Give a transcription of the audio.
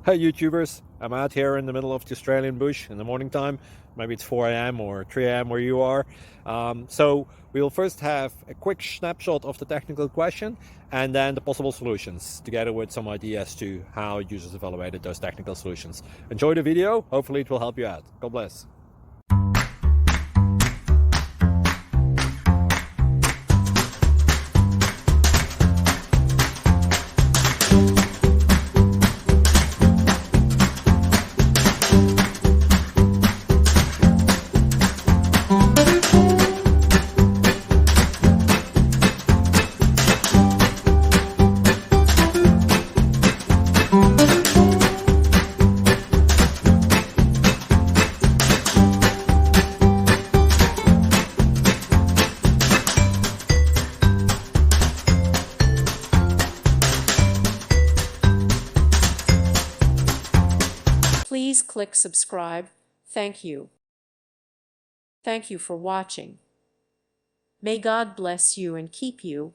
Hey YouTubers, I'm out here in the middle of the Australian bush in the morning time. Maybe it's 4 a.m. or 3 a.m. where you are. So we'll first have a quick snapshot of the technical question and then the possible solutions, together with some ideas to how users evaluated those technical solutions. Enjoy the video, hopefully it will help you out. God bless. Please click subscribe. Thank you. Thank you for watching. May God bless you and keep you.